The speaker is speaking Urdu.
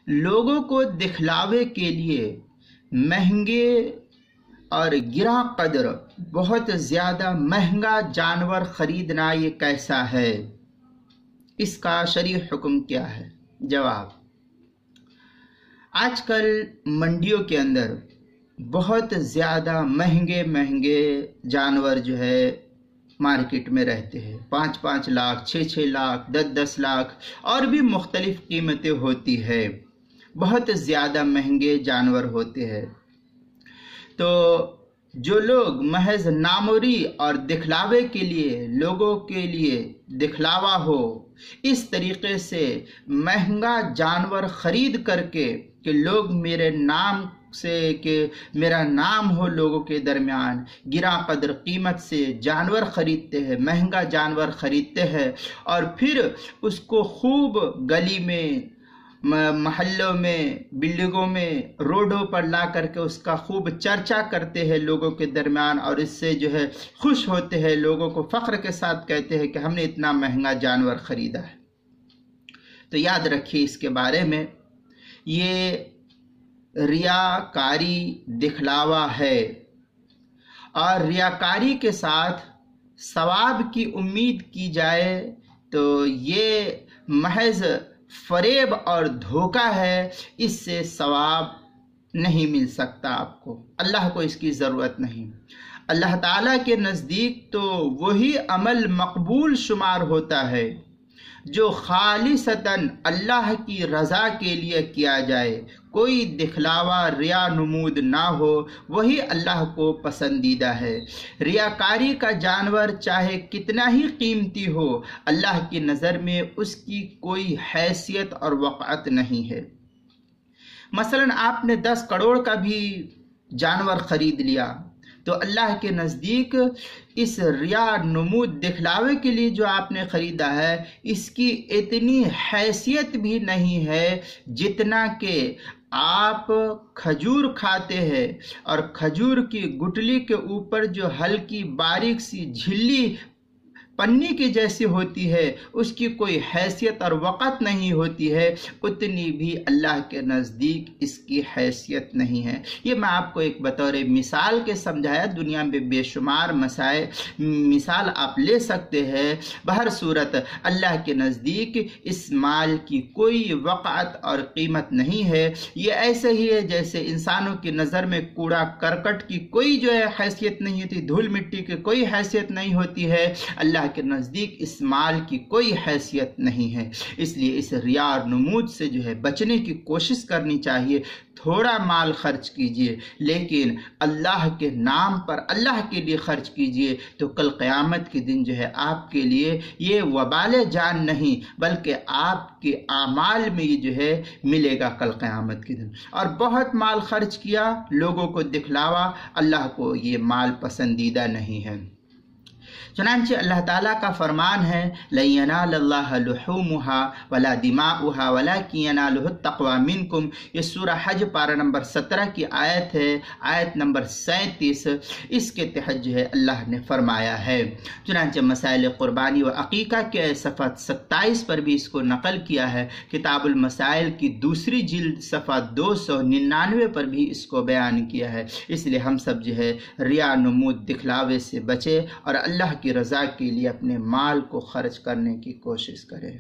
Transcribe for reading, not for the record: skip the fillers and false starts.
لوگوں کو دکھلاوے کے لیے مہنگے اور گرا قدر بہت زیادہ مہنگا جانور خریدنا یہ کیسا ہے؟ اس کا شرعی حکم کیا ہے؟ جواب: آج کل منڈیوں کے اندر بہت زیادہ مہنگے جانور جو ہے مارکیٹ میں رہتے ہیں. 5 لاکھ 6 لاکھ 10 لاکھ اور بھی مختلف قیمتیں ہوتی ہے. بہت زیادہ مہنگے جانور ہوتے ہیں. تو جو لوگ محض ناموری اور دکھلاوے کے لیے، لوگوں کے لیے دکھلاوا ہو، اس طریقے سے مہنگا جانور خرید کر کے کہ لوگ میرے نام سے، کہ میرا نام ہو لوگوں کے درمیان، گرا قدر قیمت سے جانور خریدتے ہیں، مہنگا جانور خریدتے ہیں اور پھر اس کو خوب گلی میں، محلوں میں، بلڈنگوں میں، روڈوں پر لا کر کے اس کا خوب چرچا کرتے ہیں لوگوں کے درمیان، اور اس سے جو ہے خوش ہوتے ہیں، لوگوں کو فخر کے ساتھ کہتے ہیں کہ ہم نے اتنا مہنگا جانور خریدا ہے. تو یاد رکھیے اس کے بارے میں، یہ ریاکاری دکھلاوا ہے، اور ریاکاری کے ساتھ ثواب کی امید کی جائے تو یہ محض فریب اور دھوکہ ہے. اس سے ثواب نہیں مل سکتا آپ کو. اللہ کو اس کی ضرورت نہیں. اللہ تعالیٰ کے نزدیک تو وہی عمل مقبول شمار ہوتا ہے جو خالصتاً اللہ کی رضا کے لیے کیا جائے، کوئی دکھلاوا ریا نمود نہ ہو، وہی اللہ کو پسندیدہ ہے. ریاکاری کا جانور چاہے کتنا ہی قیمتی ہو، اللہ کی نظر میں اس کی کوئی حیثیت اور وقعت نہیں ہے. مثلاً آپ نے 10 کروڑ کا بھی جانور خرید لیا تو اللہ کے نزدیک اس ریا نمود دکھلاوے کے لیے جو آپ نے خریدا ہے، اس کی اتنی حیثیت بھی نہیں ہے جتنا کہ آپ کھجور کھاتے ہیں اور کھجور کی گٹلی کے اوپر جو ہلکی باریک سی جھلی پنی کی جیسی ہوتی ہے، اس کی کوئی حیثیت اور وقت نہیں ہوتی ہے، اتنی بھی اللہ کے نزدیک اس کی حیثیت نہیں ہے. یہ میں آپ کو ایک بطور مثال کے سمجھایا. دنیا میں بے شمار مثال آپ لے سکتے ہیں. بہر صورت اللہ کے نزدیک اس مال کی کوئی وقعت اور قیمت نہیں ہے. یہ ایسے ہی ہے جیسے انسانوں کی نظر میں کوڑا کرکٹ کی کوئی جو ہے حیثیت نہیں ہوتی، دھول مٹی کی کوئی حیثیت نہیں ہوتی ہے. اللہ کے نزدیک اس مال کی کوئی حیثیت نہیں ہے. اس لیے اس ریا اور نمود سے جو ہے بچنے کی کوشش کرنی چاہیے. تھوڑا مال خرچ کیجئے لیکن اللہ کے نام پر، اللہ کے لیے خرچ کیجئے، تو کل قیامت کے دن جو ہے آپ کے لیے یہ وبال جان نہیں بلکہ آپ کے اعمال میں یہ جو ہے ملے گا کل قیامت کے دن. اور بہت مال خرچ کیا، لوگوں کو دکھلاوا، اللہ کو یہ مال پسندیدہ نہیں ہے. چنانچہ اللہ تعالیٰ کا فرمان ہے لَن يَنَالَ اللَّهَ لُحُومُهَا وَلَا دِمَاؤُهَا وَلَكِنْ يَنَالُهُ التَّقْوَى مِنْكُمْ. یہ سورہ حج پارہ نمبر 17 کی آیت ہے، آیت نمبر 37. اس کے تحت جو ہے اللہ نے فرمایا ہے. چنانچہ مسائل قربانی و عقیقہ کے صفحہ 27 پر بھی اس کو نقل کیا ہے. کتاب المسائل کی دوسری جلد صفحہ 299 پر بھی اس کو بیان کیا ہے. اس لیے ہم سب جو ہے ریا نمود دکھلاوے سے بچے اور اللہ کی رضا کے لیے اپنے مال کو خرچ کرنے کی کوشش کریں.